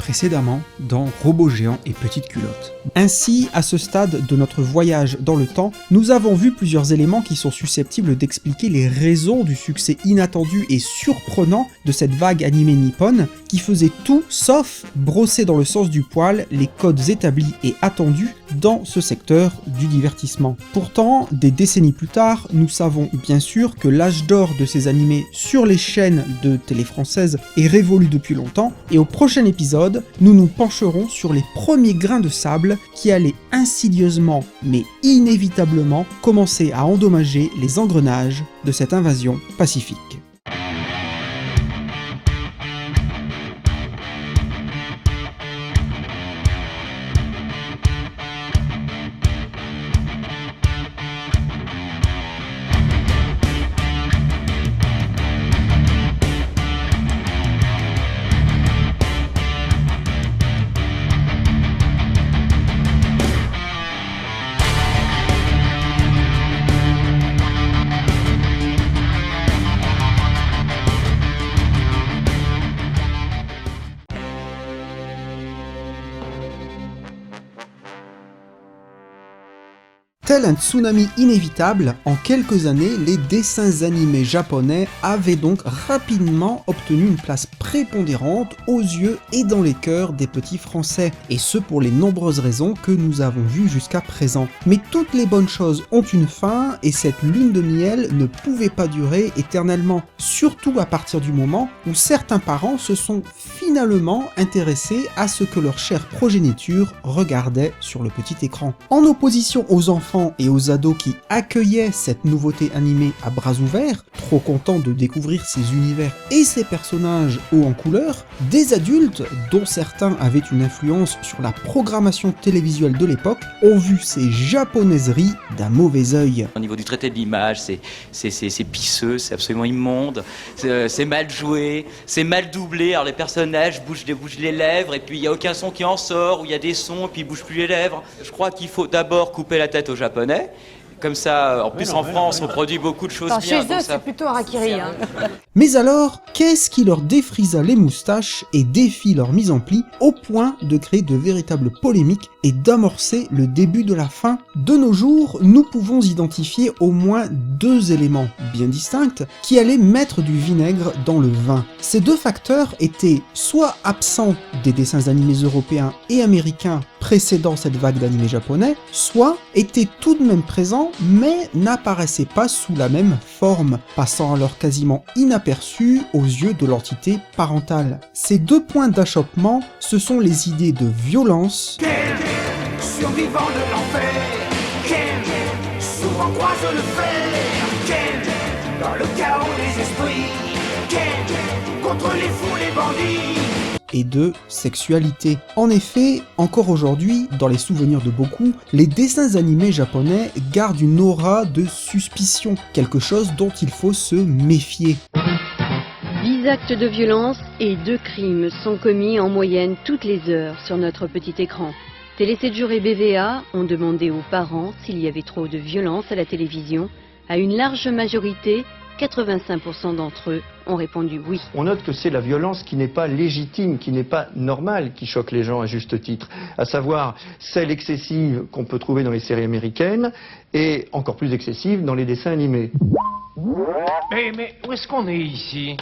précédemment dans Robots géants et petites culottes. Ainsi, à ce stade de notre voyage dans le temps, nous avons vu plusieurs éléments qui sont susceptibles d'expliquer les raisons du succès inattendu et surprenant de cette vague animée nippone qui faisait tout sauf brosser dans le sens du poil les codes établis et attendus dans ce secteur du divertissement. Pourtant, des décennies plus tard, nous savons bien sûr que l'âge d'or de ces animés sur les chaînes de télé françaises est révolu depuis longtemps, et au prochain épisode, nous nous pencherons sur les premiers grains de sable qui allaient insidieusement, mais inévitablement, commencer à endommager les engrenages de cette invasion pacifique. Tel un tsunami inévitable, en quelques années, les dessins animés japonais avaient donc rapidement obtenu une place prépondérante aux yeux et dans les cœurs des petits Français, et ce pour les nombreuses raisons que nous avons vues jusqu'à présent. Mais toutes les bonnes choses ont une fin, et cette lune de miel ne pouvait pas durer éternellement, surtout à partir du moment où certains parents se sont finalement intéressés à ce que leur chère progéniture regardait sur le petit écran. En opposition aux enfants et aux ados qui accueillaient cette nouveauté animée à bras ouverts, trop contents de découvrir ces univers et ces personnages hauts en couleur, des adultes, dont certains avaient une influence sur la programmation télévisuelle de l'époque, ont vu ces japonaiseries d'un mauvais œil. Au niveau du traité de l'image, c'est pisseux, c'est absolument immonde, c'est mal joué, c'est mal doublé, alors les personnages bougent les lèvres, et puis il n'y a aucun son qui en sort, ou il y a des sons, et puis ils bougent plus les lèvres. Je crois qu'il faut d'abord couper la tête aux Japonais. Comme ça, en plus en France, on produit beaucoup de choses bien. Chez eux, c'est plutôt harakiri. Hein. Mais alors, qu'est-ce qui leur défrisa les moustaches et défit leur mise en pli au point de créer de véritables polémiques et d'amorcer le début de la fin? De nos jours, nous pouvons identifier au moins deux éléments bien distincts qui allaient mettre du vinaigre dans le vin. Ces deux facteurs étaient soit absents des dessins animés européens et américains précédant cette vague d'animés japonais, soit étaient tout de même présents mais n'apparaissaient pas sous la même forme, passant alors quasiment inaperçus aux yeux de l'entité parentale. Ces deux points d'achoppement, ce sont les idées de violence, Ken, survivant de l'enfer, Ken, souvent croise le fer, Ken, dans le chaos des esprits, Ken, contre les fous, les bandits, et de sexualité. En effet, encore aujourd'hui, dans les souvenirs de beaucoup, les dessins animés japonais gardent une aura de suspicion, quelque chose dont il faut se méfier. 10 actes de violence et 2 crimes sont commis en moyenne toutes les heures sur notre petit écran. Télé 7 jours et BVA ont demandé aux parents s'il y avait trop de violence à la télévision. À une large majorité, 85% d'entre eux ont répondu oui. On note que c'est la violence qui n'est pas légitime, qui n'est pas normale, qui choque les gens à juste titre, à savoir celle excessive qu'on peut trouver dans les séries américaines et encore plus excessive dans les dessins animés. Mais où est-ce qu'on est ici?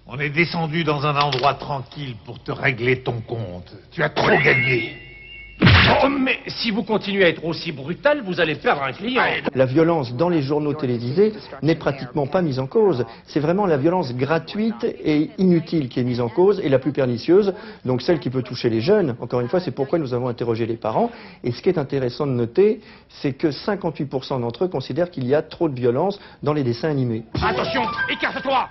On est descendu dans un endroit tranquille pour te régler ton compte. Tu as trop gagné. Oh, mais si vous continuez à être aussi brutal, vous allez perdre un client. La violence dans les journaux télévisés n'est pratiquement pas mise en cause. C'est vraiment la violence gratuite et inutile qui est mise en cause et la plus pernicieuse, donc celle qui peut toucher les jeunes. Encore une fois, c'est pourquoi nous avons interrogé les parents. Et ce qui est intéressant de noter, c'est que 58% d'entre eux considèrent qu'il y a trop de violence dans les dessins animés. Attention, écarte-toi!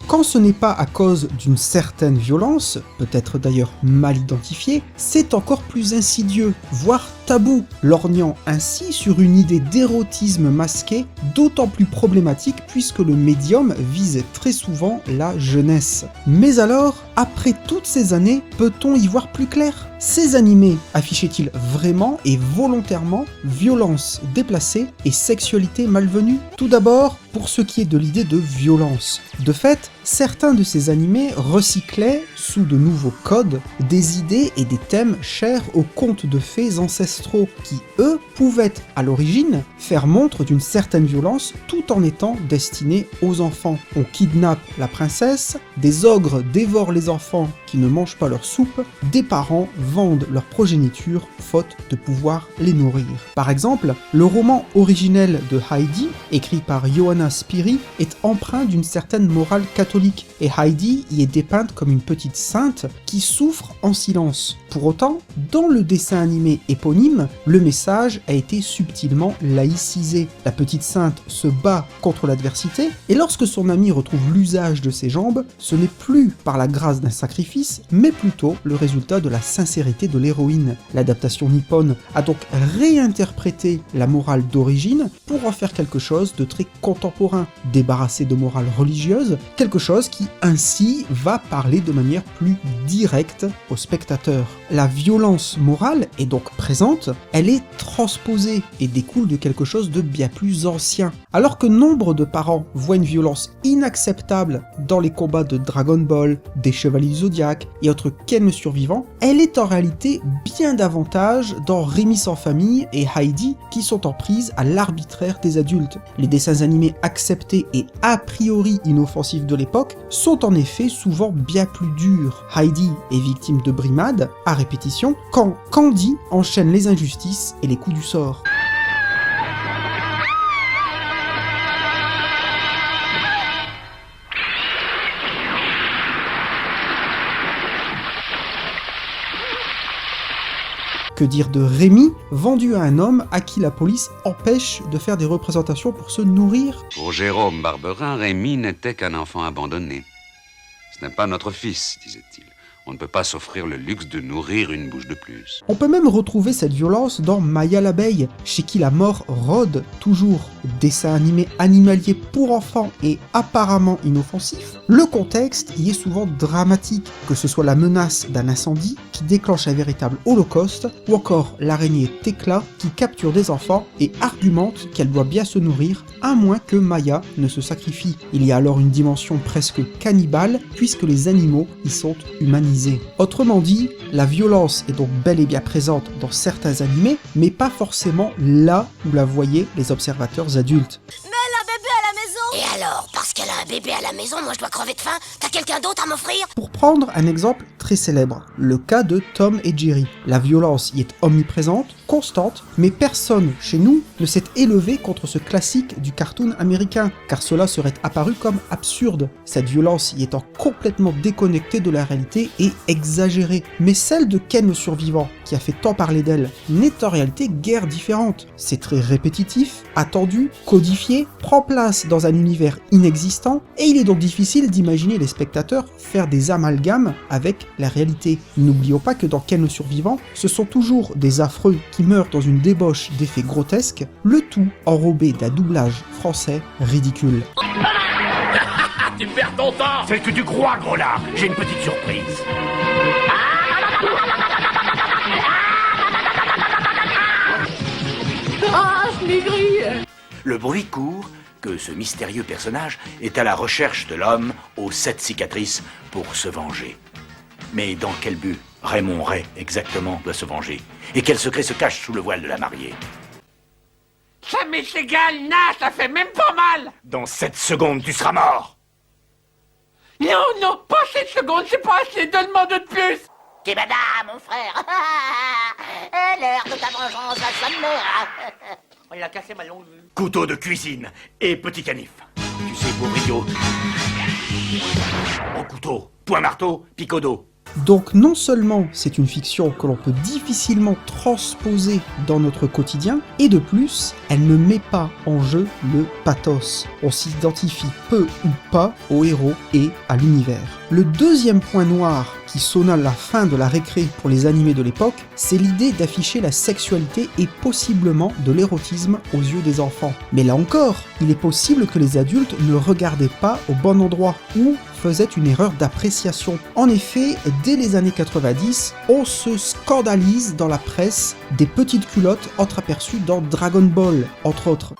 Quand ce n'est pas à cause d'une certaine violence, peut-être d'ailleurs mal identifiée, c'est encore plus insidieux, voire tabou, lorgnant ainsi sur une idée d'érotisme masqué d'autant plus problématique puisque le médium vise très souvent la jeunesse. Mais alors, après toutes ces années, peut-on y voir plus clair ? Ces animés affichaient-ils vraiment et volontairement violence déplacée et sexualité malvenue ? Tout d'abord, pour ce qui est de l'idée de violence. De fait, certains de ces animés recyclaient, sous de nouveaux codes, des idées et des thèmes chers aux contes de fées ancestraux qui, eux, pouvaient, à l'origine, faire montre d'une certaine violence tout en étant destinés aux enfants. On kidnappe la princesse, des ogres dévorent les enfants qui ne mangent pas leur soupe, des parents vendent leur progéniture faute de pouvoir les nourrir. Par exemple, le roman originel de Heidi, écrit par Johanna Spyri, est empreint d'une certaine morale catholique, et Heidi y est dépeinte comme une petite sainte qui souffre en silence. Pour autant, dans le dessin animé éponyme, le message a été subtilement laïcisé. La petite sainte se bat contre l'adversité, et lorsque son ami retrouve l'usage de ses jambes, ce n'est plus par la grâce d'un sacrifice, mais plutôt le résultat de la sincérité de l'héroïne. L'adaptation nippone a donc réinterprété la morale d'origine pour en faire quelque chose de très contemporain, débarrassé de morale religieuse, quelque chose qui ainsi va parler de manière plus directe au spectateur. La violence morale est donc présente, elle est transposée et découle de quelque chose de bien plus ancien. Alors que nombre de parents voient une violence inacceptable dans les combats de Dragon Ball, des Chevaliers du Zodiaque et autres Ken le Survivant, elle est en réalité bien davantage dans Rémi sans famille et Heidi qui sont en prise à l'arbitraire des adultes. Les dessins animés acceptés et a priori inoffensifs de l'époque sont en effet souvent bien plus durs. Heidi est victime de brimades à répétition quand Candy enchaîne les injustices et les coups du sort. Que dire de Rémi, vendu à un homme à qui la police empêche de faire des représentations pour se nourrir ? Pour Jérôme Barberin, Rémi n'était qu'un enfant abandonné. Ce n'est pas notre fils, disait-il. On ne peut pas s'offrir le luxe de nourrir une bouche de plus. On peut même retrouver cette violence dans Maya l'abeille, chez qui la mort rôde toujours. Dessin animé animalier pour enfants et apparemment inoffensif, le contexte y est souvent dramatique, que ce soit la menace d'un incendie qui déclenche un véritable holocauste, ou encore l'araignée Tekla qui capture des enfants et argumente qu'elle doit bien se nourrir, à moins que Maya ne se sacrifie. Il y a alors une dimension presque cannibale, puisque les animaux y sont humanisés. Autrement dit, la violence est donc bel et bien présente dans certains animés, mais pas forcément là où la voyaient les observateurs adultes. Mais elle a un bébé à la maison! Et alors, parce qu'elle a un bébé à la maison, moi je dois crever de faim? T'as quelqu'un d'autre à m'offrir? Pour prendre un exemple très célèbre, le cas de Tom et Jerry. La violence y est omniprésente, constante, mais personne chez nous ne s'est élevé contre ce classique du cartoon américain, car cela serait apparu comme absurde. Cette violence y étant complètement déconnectée de la réalité et exagérée. Mais celle de Ken le Survivant, qui a fait tant parler d'elle, n'est en réalité guère différente. C'est très répétitif, attendu, codifié, prend place dans un univers inexistant, et il est donc difficile d'imaginer les spectateurs faire des amalgames avec la réalité. N'oublions pas que dans Ken le Survivant, ce sont toujours des affreux qui meurent dans une débauche d'effets grotesques, le tout enrobé d'un doublage français ridicule. Tu perds ton temps! C'est ce que tu crois, gros lard! J'ai une petite surprise! Ah, je m'ai grillé! Le bruit court que ce mystérieux personnage est à la recherche de l'homme aux 7 cicatrices pour se venger. Mais dans quel but Raymond Ray, exactement, doit se venger? Et quel secret se cache sous le voile de la mariée? Ça m'est égal, nah, ça fait même pas mal! Dans 7 secondes, tu seras mort! Non, non, pas 7 secondes, c'est pas assez, donne-moi de plus! Kebada, mon frère! L'heure de ta vengeance va sonner! Il a cassé ma longue vue. Couteau de cuisine et petit canif. Tu sais, pour Rio. Au couteau, point marteau, picot d'eau. Donc non seulement c'est une fiction que l'on peut difficilement transposer dans notre quotidien, et de plus, elle ne met pas en jeu le pathos. On s'identifie peu ou pas au héros et à l'univers. Le deuxième point noir qui sonna la fin de la récré pour les animés de l'époque, c'est l'idée d'afficher la sexualité et possiblement de l'érotisme aux yeux des enfants. Mais là encore, il est possible que les adultes ne regardaient pas au bon endroit ou faisaient une erreur d'appréciation. En effet, dès les années 90, on se scandalise dans la presse des petites culottes entreaperçues dans Dragon Ball, entre autres.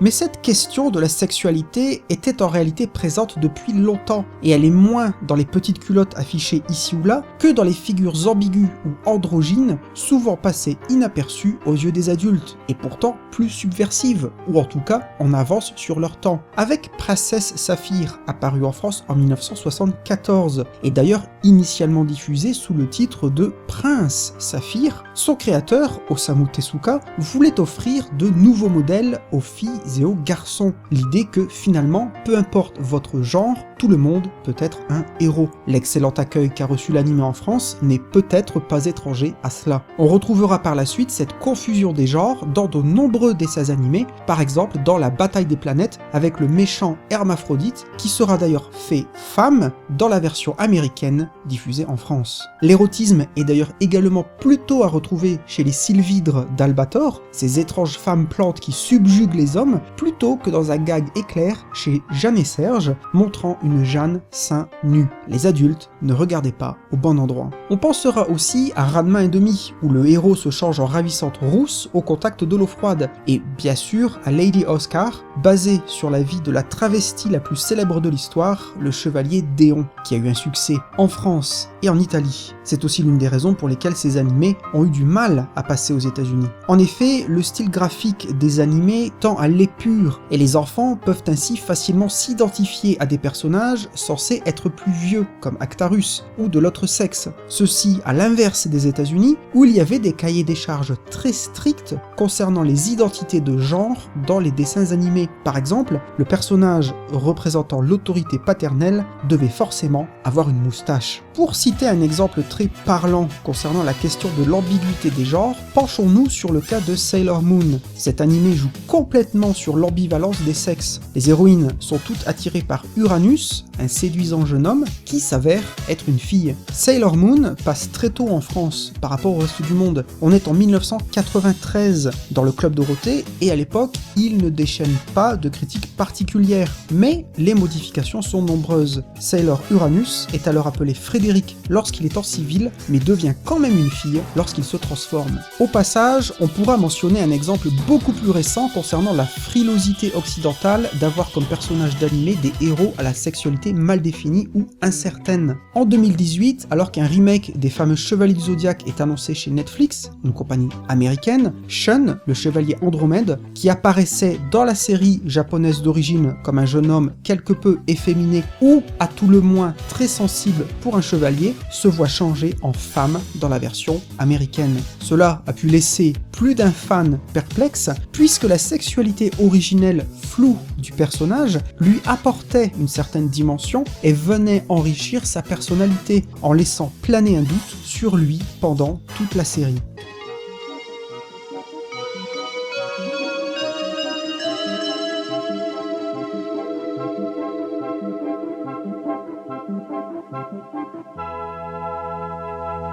Mais cette question de la sexualité était en réalité présente depuis longtemps, et elle est moins dans les petites culottes affichées ici ou là que dans les figures ambiguës ou androgynes, souvent passées inaperçues aux yeux des adultes, et pourtant plus subversives, ou en tout cas en avance sur leur temps. Avec Princess Saphir, apparu en France en 1974, et d'ailleurs initialement diffusé sous le titre de Prince Saphir, son créateur, Osamu Tezuka, voulait offrir de nouveaux modèles aux filles et aux garçons. L'idée que finalement, peu importe votre genre, tout le monde peut être un héros. L'excellent accueil qu'a reçu l'anime en France n'est peut-être pas étranger à cela. On retrouvera par la suite cette confusion des genres dans de nombreux dessins animés, par exemple dans La Bataille des planètes avec le méchant Hermaphrodite, qui sera d'ailleurs fait femme dans la version américaine diffusée en France. L'érotisme est d'ailleurs également plutôt à retrouver chez les sylvidres d'Albator, ces étranges femmes plantes qui subjuguent les hommes, plutôt que dans un gag éclair chez Jeanne et Serge, montrant une Jeanne seins nus. Les adultes ne regardaient pas au bon endroit. On pensera aussi à Ranma et demi, où le héros se change en ravissante rousse au contact de l'eau froide, et bien sûr à Lady Oscar, basé sur la vie de la travestie la plus célèbre de l'histoire, le chevalier Déon, qui a eu un succès en France et en Italie. C'est aussi l'une des raisons pour lesquelles ces animés ont eu du mal à passer aux États-Unis. En effet, le style graphique des animés tend à l'épure, et les enfants peuvent ainsi facilement s'identifier à des personnages censés être plus vieux, comme Actarus, ou de l'autre sexe. Ceci à l'inverse des États-Unis, où il y avait des cahiers des charges très stricts concernant les identités de genre dans les dessins animés. Par exemple, le personnage représentant l'autorité paternelle devait forcément avoir une moustache. Pour citer un exemple très parlant concernant la question de l'ambiguïté des genres, penchons-nous sur le cas de Sailor Moon. Cet animé joue complètement sur l'ambivalence des sexes. Les héroïnes sont toutes attirées par Uranus, un séduisant jeune homme, qui s'avère être une fille. Sailor Moon passe très tôt en France par rapport au reste du monde. On est en 1993 dans le Club Dorothée, et à l'époque, il ne déchaîne pas de critiques particulières. Mais les modifications sont nombreuses. Sailor Uranus est alors appelé Frédéric lorsqu'il est en civil, mais devient quand même une fille lorsqu'il se transforme. Au passage, on pourra mentionner un exemple beaucoup plus récent concernant la frilosité occidentale d'avoir comme personnage d'animé des héros à la sexualité mal définie ou incertaine. En 2018, alors qu'un remake des fameux Chevaliers du Zodiaque est annoncé chez Netflix, une compagnie américaine, Shun, le chevalier Andromède, qui apparaissait dans la série japonaise d'origine comme un jeune homme quelque peu efféminé ou à tout le moins très sensible pour un chevalier, se voit changer en femme dans la version américaine. Cela a pu laisser plus d'un fan perplexe, puisque la sexualité originelle floue du personnage lui apportait une certaine dimension et venait enrichir sa personnalité, en laissant planer un doute sur lui pendant toute la série.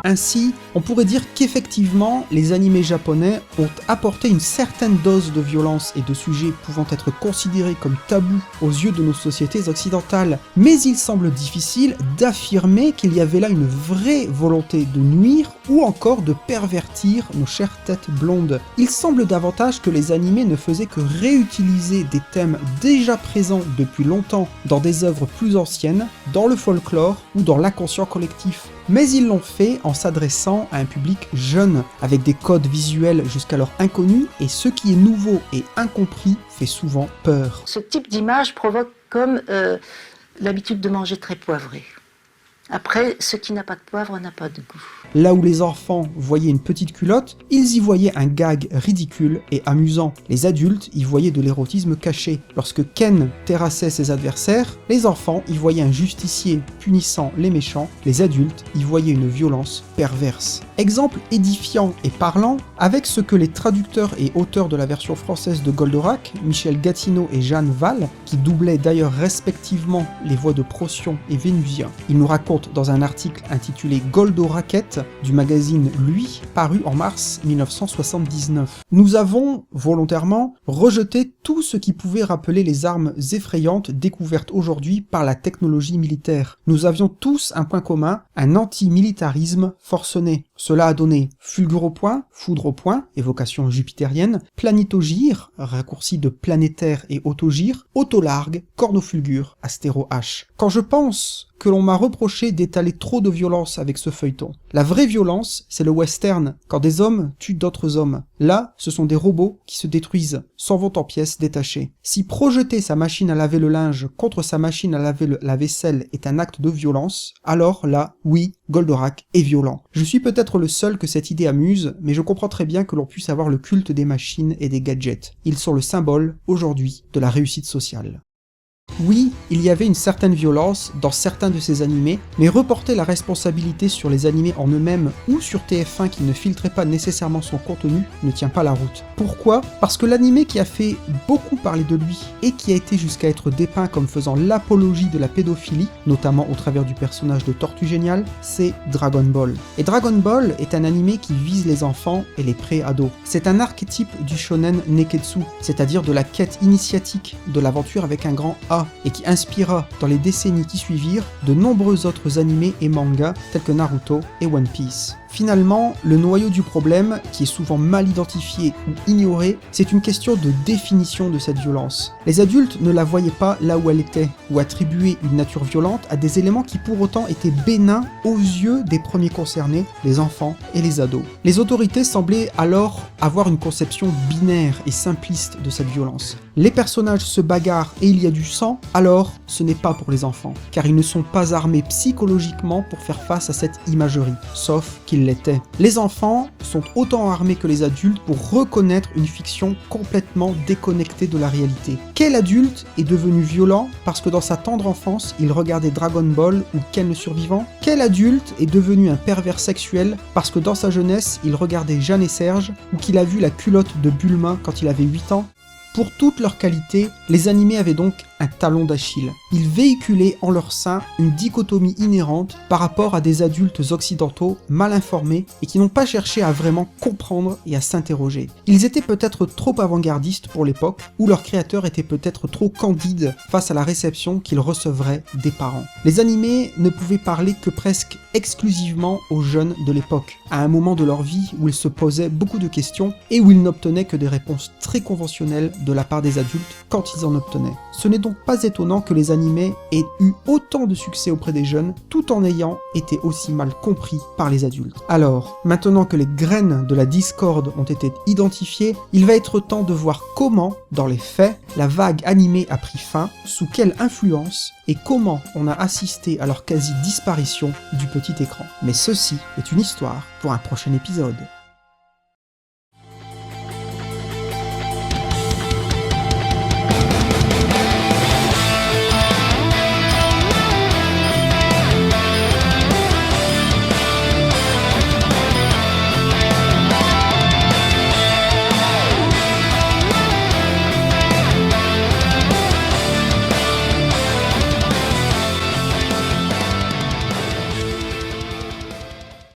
Ainsi, on pourrait dire qu'effectivement, les animés japonais ont apporté une certaine dose de violence et de sujets pouvant être considérés comme tabous aux yeux de nos sociétés occidentales, mais il semble difficile d'affirmer qu'il y avait là une vraie volonté de nuire ou encore de pervertir nos chères têtes blondes. Il semble davantage que les animés ne faisaient que réutiliser des thèmes déjà présents depuis longtemps dans des œuvres plus anciennes, dans le folklore ou dans l'inconscient collectif. Mais ils l'ont fait en s'adressant à un public jeune, avec des codes visuels jusqu'alors inconnus, et ce qui est nouveau et incompris fait souvent peur. Ce type d'image provoque comme l'habitude de manger très poivré. Après, ce qui n'a pas de poivre n'a pas de goût. Là où les enfants voyaient une petite culotte, ils y voyaient un gag ridicule et amusant. Les adultes y voyaient de l'érotisme caché. Lorsque Ken terrassait ses adversaires, les enfants y voyaient un justicier punissant les méchants, les adultes y voyaient une violence perverse. Exemple édifiant et parlant, avec ce que les traducteurs et auteurs de la version française de Goldorak, Michel Gatineau et Jeanne Val, qui doublaient d'ailleurs respectivement les voix de Procyon et Vénusien, ils nous racontent dans un article intitulé Goldoraquette du magazine Lui, paru en mars 1979. Nous avons, volontairement, rejeté tout ce qui pouvait rappeler les armes effrayantes découvertes aujourd'hui par la technologie militaire. Nous avions tous un point commun, un anti-militarisme forcené. Cela a donné fulgure au point, foudre au point, évocation jupitérienne, planetogire, raccourci de planétaire et autogire, autolargue, cornofulgure, astéro-H. Quand je pense que l'on m'a reproché d'étaler trop de violence avec ce feuilleton. La vraie violence, c'est le western, quand des hommes tuent d'autres hommes. Là, ce sont des robots qui se détruisent, s'en vont en pièces détachées. Si projeter sa machine à laver le linge contre sa machine à laver la vaisselle est un acte de violence, alors là, oui, Goldorak est violent. Je suis peut-être le seul que cette idée amuse, mais je comprends très bien que l'on puisse avoir le culte des machines et des gadgets. Ils sont le symbole, aujourd'hui, de la réussite sociale. Oui, il y avait une certaine violence dans certains de ces animés, mais reporter la responsabilité sur les animés en eux-mêmes ou sur TF1 qui ne filtrait pas nécessairement son contenu ne tient pas la route. Pourquoi ? Parce que l'animé qui a fait beaucoup parler de lui et qui a été jusqu'à être dépeint comme faisant l'apologie de la pédophilie, notamment au travers du personnage de Tortue Géniale, c'est Dragon Ball. Et Dragon Ball est un animé qui vise les enfants et les pré-ados. C'est un archétype du shonen neketsu, c'est-à-dire de la quête initiatique, de l'aventure avec un grand A, et qui inspira dans les décennies qui suivirent de nombreux autres animés et mangas tels que Naruto et One Piece. Finalement, le noyau du problème, qui est souvent mal identifié ou ignoré, c'est une question de définition de cette violence. Les adultes ne la voyaient pas là où elle était, ou attribuaient une nature violente à des éléments qui pour autant étaient bénins aux yeux des premiers concernés, les enfants et les ados. Les autorités semblaient alors avoir une conception binaire et simpliste de cette violence. Les personnages se bagarrent et il y a du sang, alors ce n'est pas pour les enfants, car ils ne sont pas armés psychologiquement pour faire face à cette imagerie, sauf qu'ils l'étaient. Les enfants sont autant armés que les adultes pour reconnaître une fiction complètement déconnectée de la réalité. Quel adulte est devenu violent parce que dans sa tendre enfance, il regardait Dragon Ball ou Ken le Survivant ? Quel adulte est devenu un pervers sexuel parce que dans sa jeunesse, il regardait Jeanne et Serge ou qu'il a vu la culotte de Bulma quand il avait 8 ans ? Pour toutes leurs qualités, les animés avaient donc un talon d'Achille. Ils véhiculaient en leur sein une dichotomie inhérente par rapport à des adultes occidentaux mal informés et qui n'ont pas cherché à vraiment comprendre et à s'interroger. Ils étaient peut-être trop avant-gardistes pour l'époque, ou leurs créateurs étaient peut-être trop candides face à la réception qu'ils recevraient des parents. Les animés ne pouvaient parler que presque exclusivement aux jeunes de l'époque, à un moment de leur vie où ils se posaient beaucoup de questions et où ils n'obtenaient que des réponses très conventionnelles de la part des adultes quand ils en obtenaient. Ce n'est donc pas étonnant que les animés aient eu autant de succès auprès des jeunes, tout en ayant été aussi mal compris par les adultes. Alors, maintenant que les graines de la discorde ont été identifiées, il va être temps de voir comment, dans les faits, la vague animée a pris fin, sous quelle influence, et comment on a assisté à leur quasi-disparition du petit écran. Mais ceci est une histoire pour un prochain épisode.